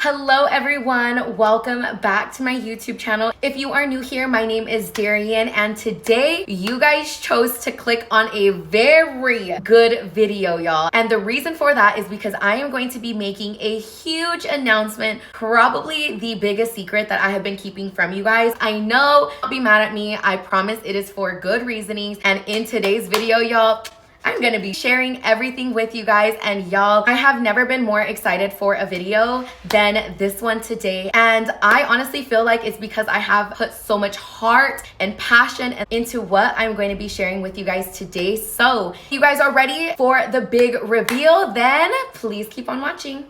Hello everyone, welcome back to my YouTube channel. If you are new here, my name is Darian and today you guys chose to click on a very good video, y'all. And the reason for that is because I am going to be making a huge announcement, probably the biggest secret that I have been keeping from you guys. I know, don't be mad at me, I promise it is for good reasonings. And in today's video, y'all, I'm gonna be sharing everything with you guys, and y'all, I have never been more excited for a video than this one today. And I honestly feel like it's because I have put so much heart and passion into what I'm going to be sharing with you guys today. So if you guys are ready for the big reveal, then please keep on watching.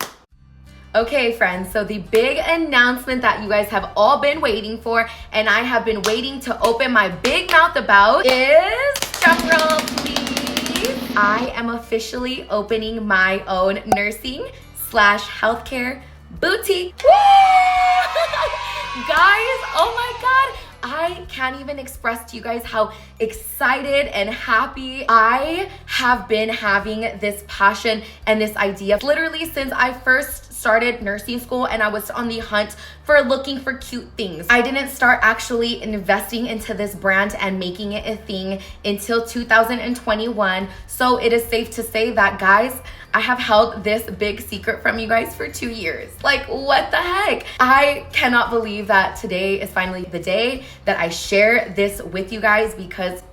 Okay friends, so the big announcement that you guys have all been waiting for and I have been waiting to open my big mouth about is, drumroll please, I am officially opening my own nursing/healthcare boutique. Woo! Guys, oh my God. I can't even express to you guys how excited and happy I have been having this passion and this idea literally since I first started nursing school and I was on the hunt for looking for cute things. I didn't start actually investing into this brand and making it a thing until 2021. So it is safe to say that, guys, I have held this big secret from you guys for 2 years. Like, what the heck? I cannot believe that today is finally the day that I share this with you guys because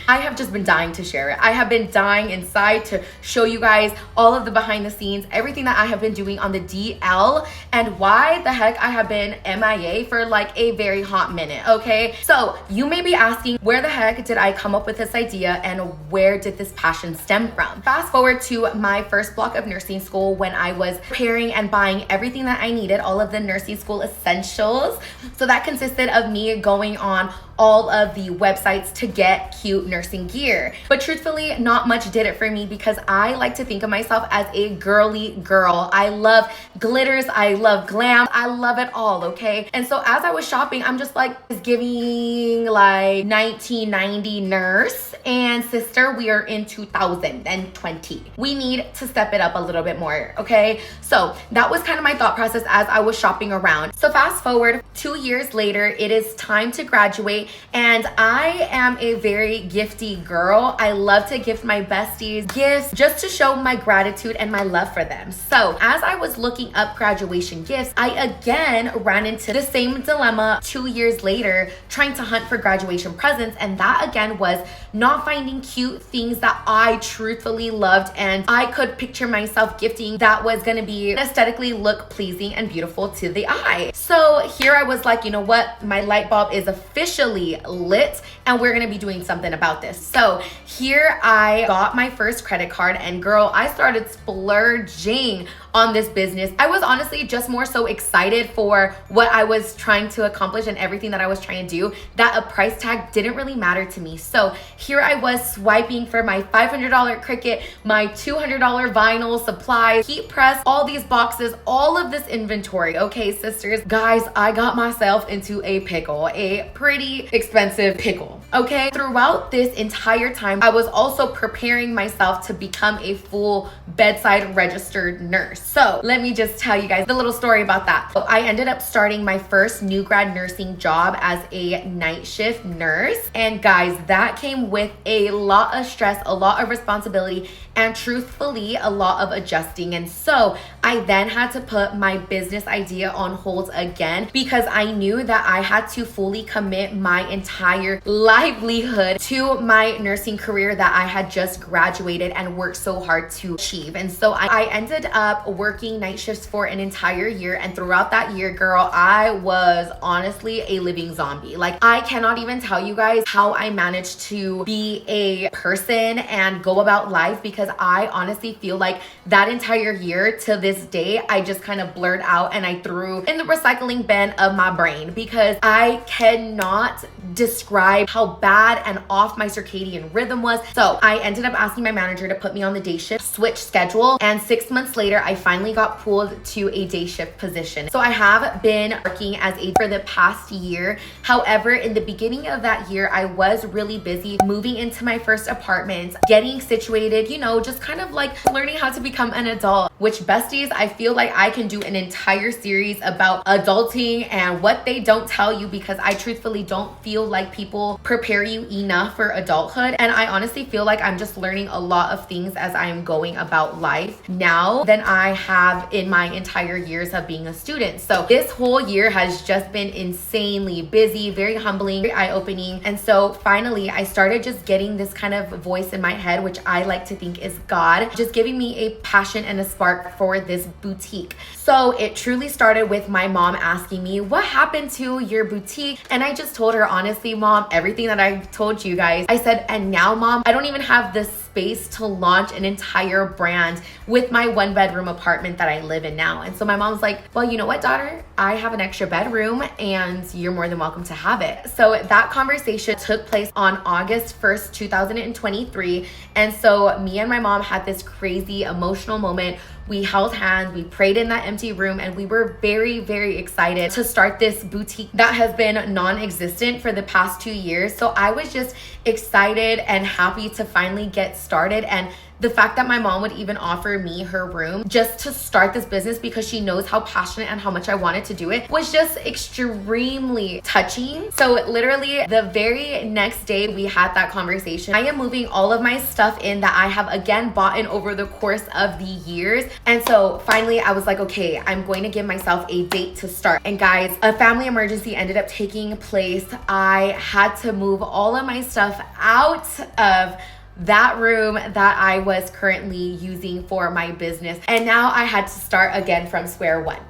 I have just been dying to share it. I have been dying inside to show you guys all of the behind the scenes, everything that I have been doing on the DL, and why the heck I have been MIA for like a very hot minute, okay? So you may be asking, where the heck did I come up with this idea and where did this passion stem from? Fast forward to my first block of nursing school when I was preparing and buying everything that I needed, all of the nursing school essentials. So that consisted of me going on all of the websites to get cute nursing gear. But truthfully, not much did it for me because I like to think of myself as a girly girl. I love glitters, I love glam, I love it all, okay? And so as I was shopping, I'm just like, it's giving like 1990 nurse, and sister, we are in 2020. We need to step it up a little bit more, okay? So that was kind of my thought process as I was shopping around. So fast forward 2 years later, it is time to graduate. And I am a very gifty girl. I love to gift my besties gifts just to show my gratitude and my love for them. So as I was looking up graduation gifts, I again ran into the same dilemma 2 years later, trying to hunt for graduation presents. And that again was not finding cute things that I truthfully loved and I could picture myself gifting that was gonna be aesthetically look pleasing and beautiful to the eye. So here I was like, you know what? My light bulb is officially lit and we're gonna be doing something about this. So here I got my first credit card and girl, I started splurging on this business. I was honestly just more so excited for what I was trying to accomplish and everything that I was trying to do that a price tag didn't really matter to me. So here I was swiping for my $500 Cricut, my $200 vinyl supplies, heat press, all these boxes, all of this inventory. Okay, sisters, guys, I got myself into a pickle, a pretty expensive pickle, okay? Throughout this entire time, I was also preparing myself to become a full bedside registered nurse. So let me just tell you guys the little story about that. So I ended up starting my first new grad nursing job as a night shift nurse. And guys, that came with a lot of stress, a lot of responsibility, and truthfully, a lot of adjusting. And so I then had to put my business idea on hold again because I knew that I had to fully commit my entire livelihood to my nursing career that I had just graduated and worked so hard to achieve. And so I ended up working night shifts for an entire year. And throughout that year, girl, I was honestly a living zombie. Like, I cannot even tell you guys how I managed to be a person and go about life because I honestly feel like that entire year to this day, I just kind of blurred out and I threw in the recycling bin of my brain because I cannot describe how bad and off my circadian rhythm was. So I ended up asking my manager to put me on the day shift switch schedule. And 6 months later, I finally got pulled to a day shift position. So I have been working as a for the past year. However, in the beginning of that year, I was really busy moving into my first apartment, getting situated, you know, just kind of like learning how to become an adult. which besties, I feel like I can do an entire series about adulting and what they don't tell you, because I truthfully don't feel like people prepare you enough for adulthood. And I honestly feel like I'm just learning a lot of things as I'm going about life now than I have in my entire years of being a student. So this whole year has just been insanely busy, very humbling, very eye-opening. And so finally I started just getting this kind of voice in my head, which I like to think is God, just giving me a passion and a spark for this boutique. So it truly started with my mom asking me, what happened to your boutique? And I just told her, honestly, Mom, everything that I told you guys. I said, and now, Mom, I don't even have the space to launch an entire brand with my 1-bedroom apartment that I live in now. And so my mom's like, well, you know what, daughter? I have an extra bedroom and you're more than welcome to have it. So that conversation took place on August 1st, 2023. And so me and my mom had this crazy emotional moment. We held hands, we prayed in that empty room, and we were very, very excited to start this boutique that has been non-existent for the past 2 years. So I was just excited and happy to finally get started. And the fact that my mom would even offer me her room just to start this business because she knows how passionate and how much I wanted to do it was just extremely touching. So literally the very next day we had that conversation. I am moving all of my stuff in that I have again bought in over the course of the years. And so finally I was like, okay, I'm going to give myself a date to start. And guys, a family emergency ended up taking place. I had to move all of my stuff out of that room that I was currently using for my business. And now I had to start again from square one.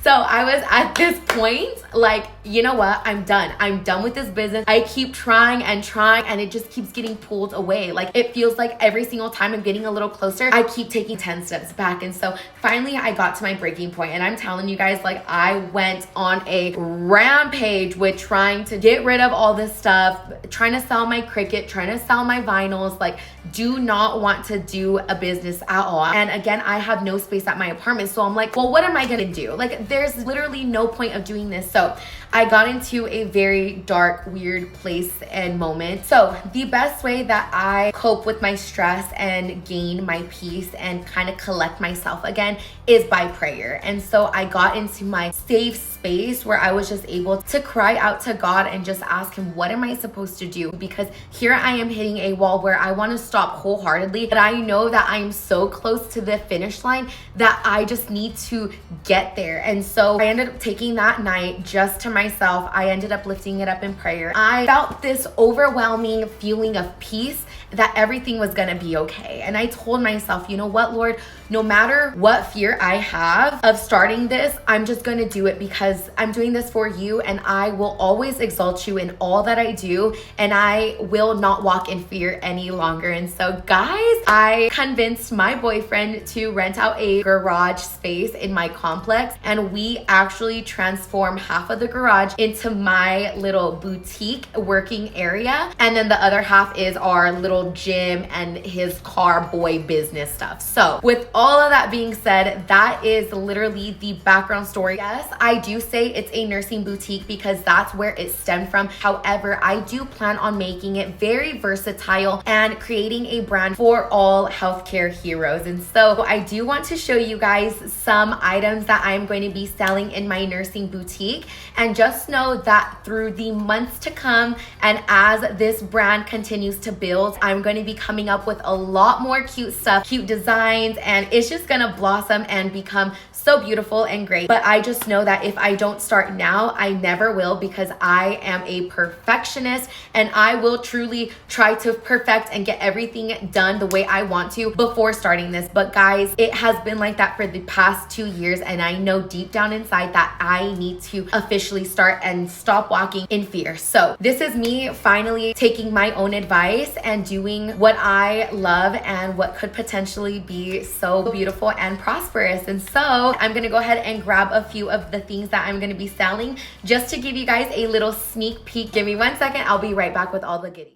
So I was at this point like, you know what? I'm done. I'm done with this business. I keep trying and it just keeps getting pulled away. Like it feels like every single time I'm getting a little closer, I keep taking 10 steps back. And so finally I got to my breaking point. And I'm telling you guys, like I went on a rampage with trying to get rid of all this stuff, trying to sell my Cricut, trying to sell my vinyls, like do not want to do a business at all. And again, I have no space at my apartment. So I'm like, well, what am I gonna do? Like there's literally no point of doing this. So I got into a very dark, weird place and moment. So the best way that I cope with my stress and gain my peace and kind of collect myself again is by prayer. And so I got into my safe space where I was just able to cry out to God and just ask him, what am I supposed to do? Because here I am hitting a wall where I want to stop wholeheartedly, but I know that I'm so close to the finish line that I just need to get there. And so I ended up taking that night just to myself. I ended up lifting it up in prayer. I felt this overwhelming feeling of peace that everything was gonna be okay. And I told myself, you know what, Lord, no matter what fear I have of starting this, I'm just gonna do it because I'm doing this for you, and I will always exalt you in all that I do, and I will not walk in fear any longer. And so guys, I convinced my boyfriend to rent out a garage space in my complex, and we actually transformed half of the garage into my little boutique working area, and then the other half is our little gym and his car boy business stuff. So with all of that being said, that is literally the background story. Yes, I do say it's a nursing boutique because that's where it stemmed from. However, I do plan on making it very versatile and creating a brand for all healthcare heroes. And so I do want to show you guys some items that I'm going to be selling in my nursing boutique. And just know that through the months to come and as this brand continues to build, I'm going to be coming up with a lot more cute stuff, cute designs, and it's just gonna blossom and become so beautiful and great. But I just know that if I don't start now, I never will, because I am a perfectionist and I will truly try to perfect and get everything done the way I want to before starting this. But guys, it has been like that for the past 2 years, and I know deep down inside that I need to officially start and stop walking in fear. So this is me finally taking my own advice and doing what I love and what could potentially be so beautiful and prosperous. And so I'm gonna go ahead and grab a few of the things that I'm gonna be selling just to give you guys a little sneak peek. Give me 1 second, I'll be right back with all the goodies.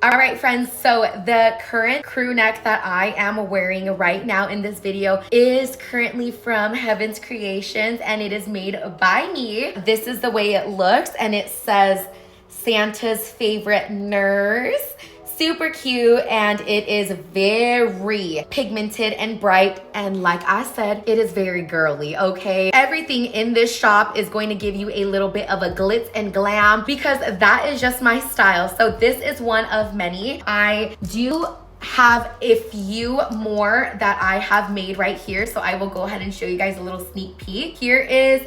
All right, friends, so the current crew neck that I am wearing right now in this video is currently from Heaven's Creations, and it is made by me. This is the way it looks, and it says Santa's favorite nurse. super cute, and it is very pigmented and bright, and like I said, it is very girly, okay? Everything in this shop is going to give you a little bit of a glitz and glam because that is just my style. So this is one of many. I do have a few more that I have made right here, so I will go ahead and show you guys a little sneak peek. Here is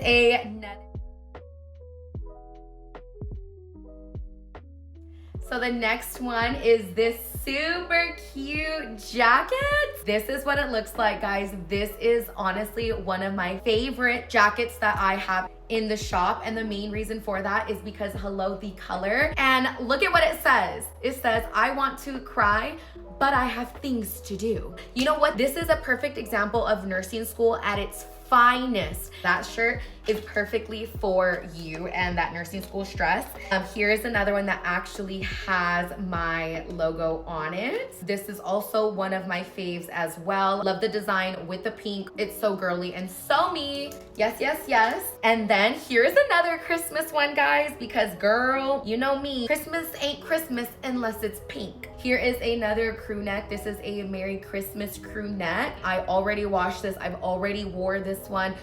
So the next one is this super cute jacket. This is what it looks like, guys. This is honestly one of my favorite jackets that I have in the shop, and the main reason for that is because hello, the color. And look at what it says. It says, I want to cry, but I have things to do. You know what? This is a perfect example of nursing school at its finest. That shirt is perfectly for you and that nursing school stress. Here is another one that actually has my logo on it. This is also one of my faves as well. Love the design with the pink. It's so girly and so me. Yes, yes, yes. And then here's another Christmas one, guys, because girl, you know me, Christmas ain't Christmas unless it's pink. Here is another crew neck. This is a Merry Christmas crew neck. I already washed this. I've already wore this one.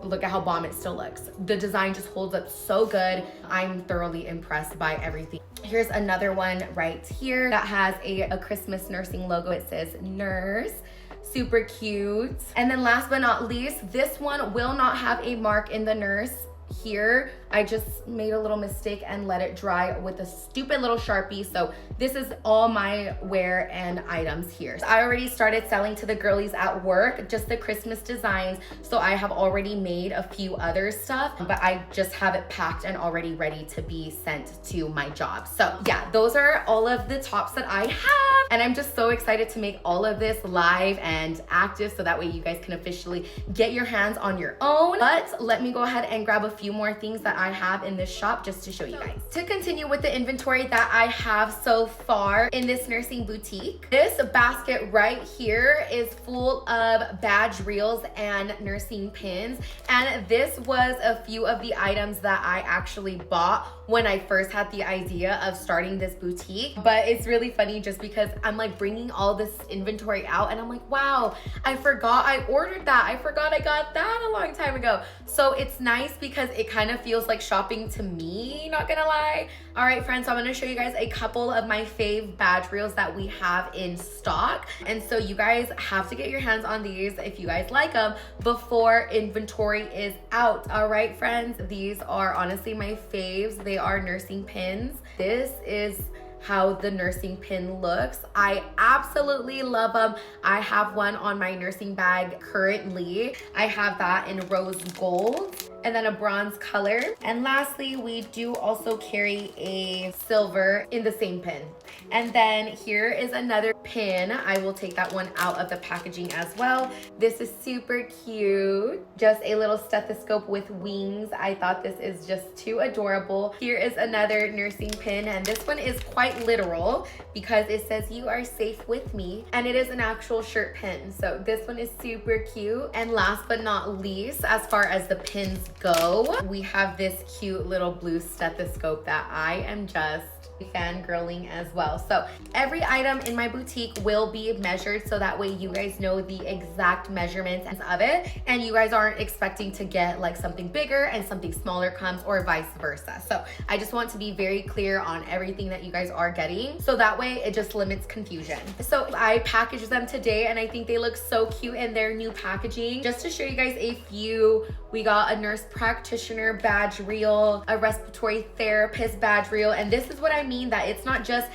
Look at how bomb it still looks. The design just holds up so good. I'm thoroughly impressed by everything. Here's another one right here that has a Christmas nursing logo. It says nurse. Super cute. And then last but not least, this one will not have a mark in the nurse here. I just made a little mistake and let it dry with a stupid little Sharpie. So this is all my wear and items here. I already started selling to the girlies at work, just the Christmas designs. So I have already made a few other stuff, but I just have it packed and already ready to be sent to my job. So yeah, those are all of the tops that I have. And I'm just so excited to make all of this live and active so that way you guys can officially get your hands on your own. But let me go ahead and grab a few more things that I have in this shop just to show you guys. To continue with the inventory that I have so far in this nursing boutique, this basket right here is full of badge reels and nursing pins. And this was a few of the items that I actually bought when I first had the idea of starting this boutique. But it's really funny just because I'm like bringing all this inventory out and I'm like, wow, I forgot I ordered that. I forgot I got that a long time ago. So it's nice because it kind of feels like shopping to me, not gonna lie. All right, friends, so I'm gonna show you guys a couple of my fave badge reels that we have in stock. And so you guys have to get your hands on these if you guys like them before inventory is out. All right, friends, these are honestly my faves. They are nursing pins. This is how the nursing pin looks. I absolutely love them. I have one on my nursing bag currently. I have that in rose gold and then a bronze color. And lastly, we do also carry a silver in the same pin. And then here is another pin. I will take that one out of the packaging as well. This is super cute. Just a little stethoscope with wings. I thought this is just too adorable. Here is another nursing pin, and this one is quite literal because it says you are safe with me, and it is an actual shirt pin. So this one is super cute. And last but not least, as far as the pins go, we have this cute little blue stethoscope that I am just fangirling as well. So every item in my boutique will be measured so that way you guys know the exact measurements of it and you guys aren't expecting to get like something bigger and something smaller comes or vice versa. So I just want to be very clear on everything that you guys are getting so that way it just limits confusion. So I packaged them today and I think they look so cute in their new packaging. Just to show you guys a few, we got a nurse practitioner badge reel, a respiratory therapist badge reel, and this is what I mean that it's not just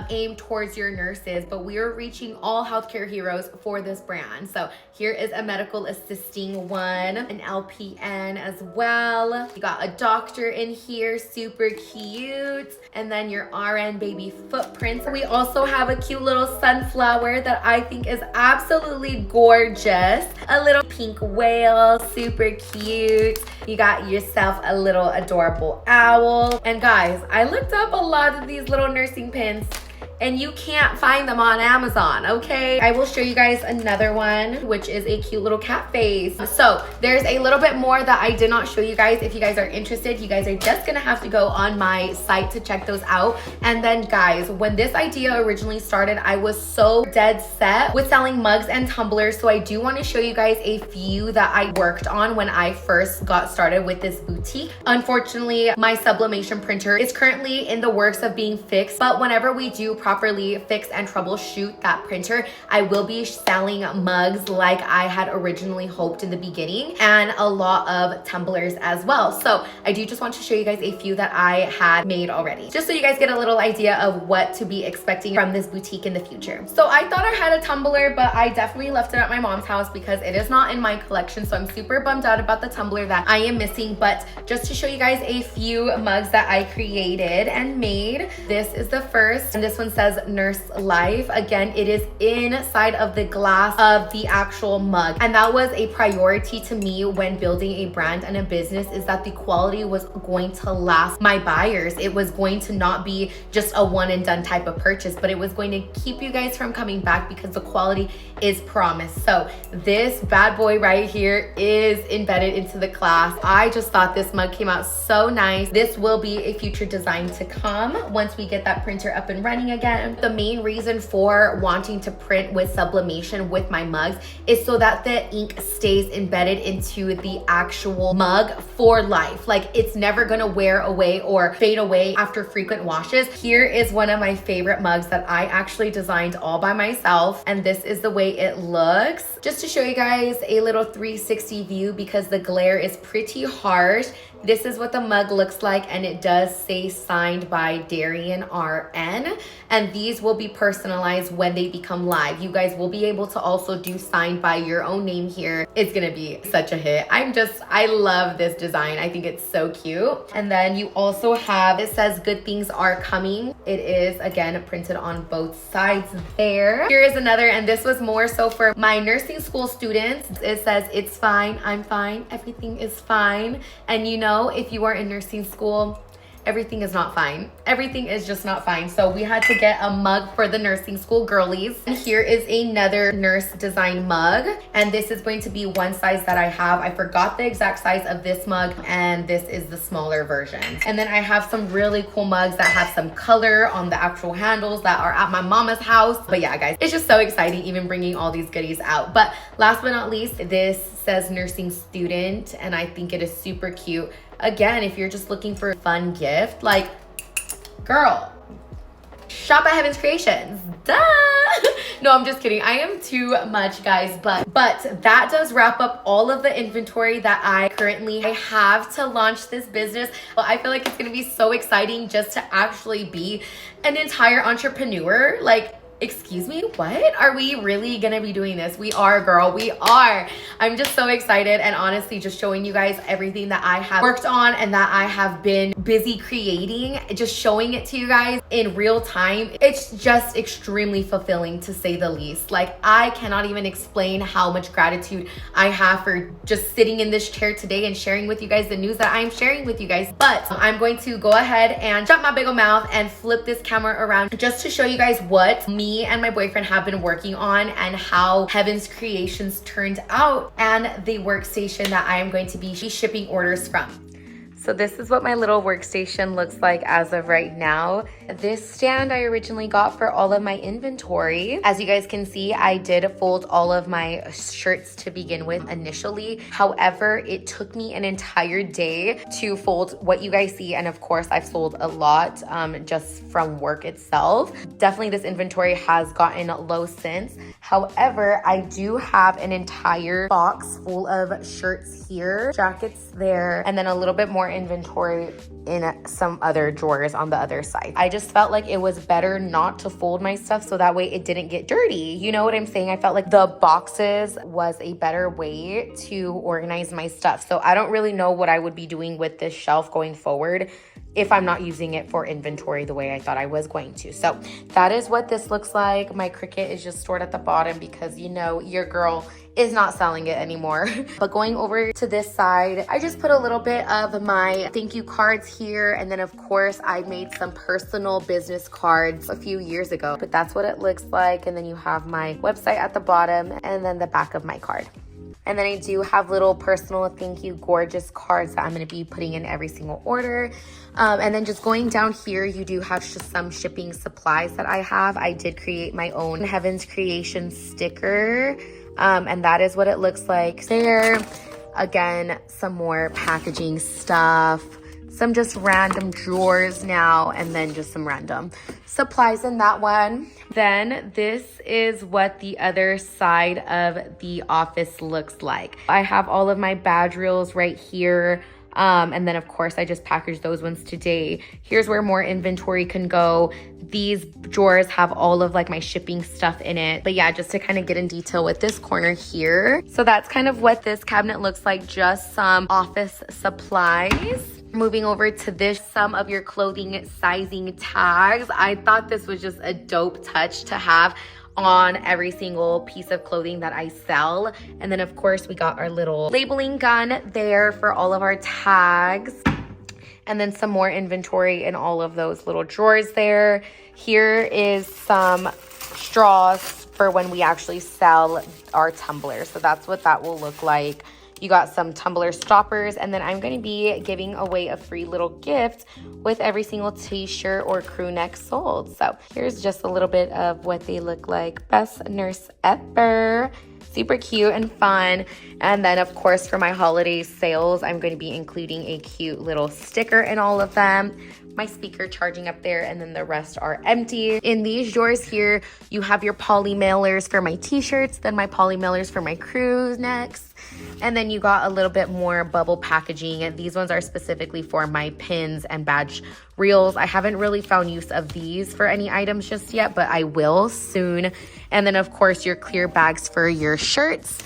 aimed towards your nurses, but we are reaching all healthcare heroes for this brand. So here is a medical assisting one, an LPN as well. You got a doctor in here, super cute. And then your RN baby footprints. We also have a cute little sunflower that I think is absolutely gorgeous. A little pink whale, super cute. You got yourself a little adorable owl. And guys, I looked up a lot of these little nursing pins and you can't find them on Amazon, okay? I will show you guys another one, which is a cute little cat face. So there's a little bit more that I did not show you guys. If you guys are interested, you guys are just gonna have to go on my site to check those out. And then guys, when this idea originally started, I was so dead set with selling mugs and tumblers. So I do want to show you guys a few that I worked on when I first got started with this boutique. Unfortunately, my sublimation printer is currently in the works of being fixed, but whenever we do properly fix and troubleshoot that printer, I will be selling mugs like I had originally hoped in the beginning, and a lot of tumblers as well. So I do just want to show you guys a few that I had made already, just so you guys get a little idea of what to be expecting from this boutique in the future. So I thought I had a tumbler, but I definitely left it at my mom's house because it is not in my collection. So I'm super bummed out about the tumbler that I am missing. But just to show you guys a few mugs that I created and made, this is the first, and this one says Nurse Life. Again, it is inside of the glass of the actual mug, and that was a priority to me when building a brand and a business, is that the quality was going to last my buyers. It was going to not be just a one and done type of purchase, but it was going to keep you guys from coming back because the quality is promised. So this bad boy right here is embedded into the glass. I just thought this mug came out so nice. This will be a future design to come once we get that printer up and running again. The main reason for wanting to print with sublimation with my mugs is so that the ink stays embedded into the actual mug for life. Like, it's never gonna wear away or fade away after frequent washes. Here is one of my favorite mugs that I actually designed all by myself, and this is the way it looks. Just to show you guys a little 360 view because the glare is pretty harsh. This is what the mug looks like, and it does say signed by Darian RN, and these will be personalized when they become live. You guys will be able to also do signed by your own name here. It's gonna be such a hit. I love this design. I think it's so cute. And then you also have, it says good things are coming. It is again printed on both sides there. Here is another, and this was more so for my nursing school students. It says it's fine, I'm fine, everything is fine. And you know, if you are in nursing school, everything is not fine. Everything is just not fine. So we had to get a mug for the nursing school girlies. And here is another nurse design mug. And this is going to be one size that I have. I forgot the exact size of this mug, and this is the smaller version. And then I have some really cool mugs that have some color on the actual handles that are at my mama's house. But yeah, guys, it's just so exciting even bringing all these goodies out. But last but not least, this says nursing student, and I think it is super cute. Again, if you're just looking for a fun gift, like, girl, shop at Heaven's Creations. Duh! No, I'm just kidding. I am too much, guys, but that does wrap up all of the inventory that I currently have to launch this business. Well, I feel like it's gonna be so exciting just to actually be an entire entrepreneur. Like, excuse me, what? Are we really gonna be doing this? We are, girl, we are. I'm just so excited, and honestly just showing you guys everything that I have worked on and that I have been busy creating, just showing it to you guys in real time. It's just extremely fulfilling, to say the least. Like, I cannot even explain how much gratitude I have for just sitting in this chair today and sharing with you guys the news that I'm sharing with you guys. But I'm going to go ahead and shut my big ol' mouth and flip this camera around just to show you guys what me and my boyfriend have been working on and how Heaven's Creations turned out, and the workstation that I am going to be shipping orders from. So this is what my little workstation looks like as of right now. This stand I originally got for all of my inventory. As you guys can see, I did fold all of my shirts to begin with initially. However, it took me an entire day to fold what you guys see. And of course, I've sold a lot just from work itself. Definitely this inventory has gotten low since. However, I do have an entire box full of shirts here, jackets there, and then a little bit more inventory in some other drawers on the other side. I just felt like it was better not to fold my stuff so that way it didn't get dirty. You know what I'm saying? I felt like the boxes was a better way to organize my stuff. So I don't really know what I would be doing with this shelf going forward. if I'm not using it for inventory the way I thought I was going to. So that is what this looks like. My Cricut is just stored at the bottom because, you know, your girl is not selling it anymore. But going over to this side, I just put a little bit of my thank you cards here. And then of course I made some personal business cards a few years ago, but that's what it looks like. And then you have my website at the bottom and then the back of my card. And then I do have little personal thank you gorgeous cards that I'm going to be putting in every single order. And then just going down here, you do have just some shipping supplies that I have. I did create my own Heaven's Creation sticker. And that is what it looks like there. Again, some more packaging stuff, some just random drawers now, and then just some random supplies in that one. Then this is what the other side of the office looks like. I have all of my badge reels right here. And then of course I just packaged those ones today. Here's where more inventory can go. These drawers have all of like my shipping stuff in it. But yeah, just to kind of get in detail with this corner here. So that's kind of what this cabinet looks like, just some office supplies. Moving over to this, some of your clothing sizing tags. I thought this was just a dope touch to have on every single piece of clothing that I sell. And then of course we got our little labeling gun there for all of our tags. And then some more inventory in all of those little drawers there. Here is some straws for when we actually sell our tumblers. So that's what that will look like. You got some tumbler stoppers, and then I'm going to be giving away a free little gift with every single t-shirt or crew neck sold. So here's just a little bit of what they look like. Best nurse ever. Super cute and fun. And then of course for my holiday sales, I'm going to be including a cute little sticker in all of them. My speaker charging up there, and then the rest are empty. In these drawers here, you have your poly mailers for my t-shirts, then my poly mailers for my crew necks. And then you got a little bit more bubble packaging. And these ones are specifically for my pins and badge reels. I haven't really found use of these for any items just yet, but I will soon. And then of course your clear bags for your shirts.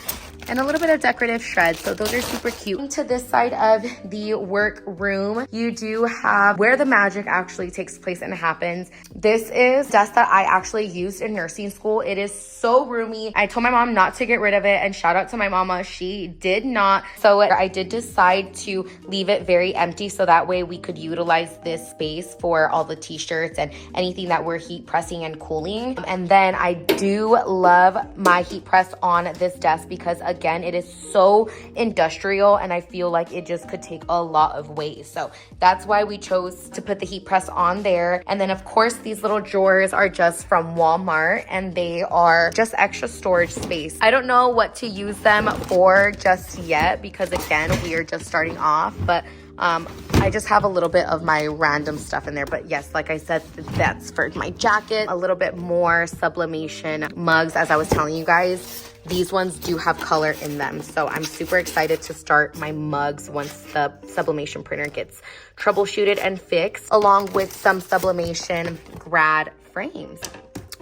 And a little bit of decorative shreds. So those are super cute. To this side of the work room, you do have where the magic actually takes place and happens. This is desk that I actually used in nursing school. It is so roomy. I told my mom not to get rid of it, and shout out to my mama. She did not. So I did decide to leave it very empty so that way we could utilize this space for all the t-shirts and anything that we're heat pressing and cooling. And then I do love my heat press on this desk because again, it is so industrial and I feel like it just could take a lot of weight. So that's why we chose to put the heat press on there. And then of course, these little drawers are just from Walmart and they are just extra storage space. I don't know what to use them for just yet because again, we are just starting off, but I just have a little bit of my random stuff in there. But yes, like I said, that's for my jacket. A little bit more sublimation mugs, as I was telling you guys. These ones do have color in them. So I'm super excited to start my mugs once the sublimation printer gets troubleshooted and fixed, along with some sublimation grad frames.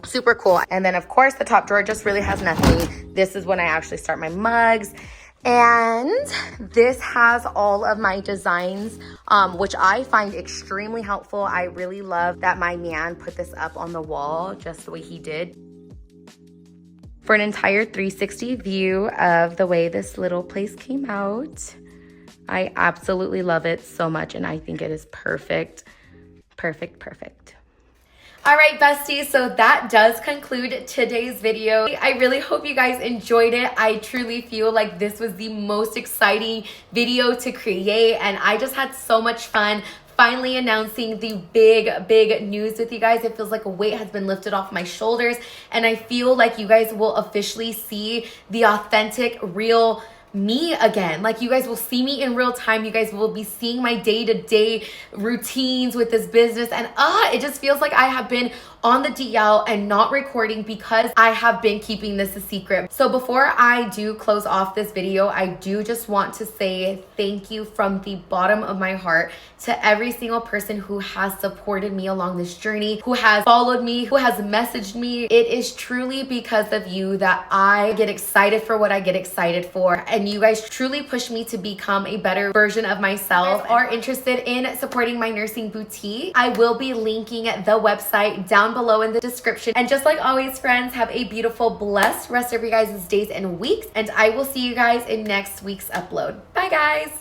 Super cool. And then of course the top drawer just really has nothing. This is when I actually start my mugs. And this has all of my designs, which I find extremely helpful. I really love that my man put this up on the wall just the way he did. For an entire 360 view of the way this little place came out. I absolutely love it so much and I think it is perfect. Perfect, perfect. All right, besties, so that does conclude today's video. I really hope you guys enjoyed it. I truly feel like this was the most exciting video to create and I just had so much fun finally announcing the big news with you guys. It feels like a weight has been lifted off my shoulders and I feel like you guys will officially see the authentic, real me again. Like you guys will see me in real time. You guys will be seeing my day-to-day routines with this business and it just feels like I have been on the DL and not recording because I have been keeping this a secret. So before I do close off this video, I do just want to say thank you from the bottom of my heart to every single person who has supported me along this journey, who has followed me, who has messaged me. It is truly because of you that I get excited for what I get excited for. And and you guys truly push me to become a better version of myself, are interested in supporting my nursing boutique, I will be linking the website down below in the description. And just like always, friends, have a beautiful, blessed rest of your guys' days and weeks, and I will see you guys in next week's upload. Bye, guys.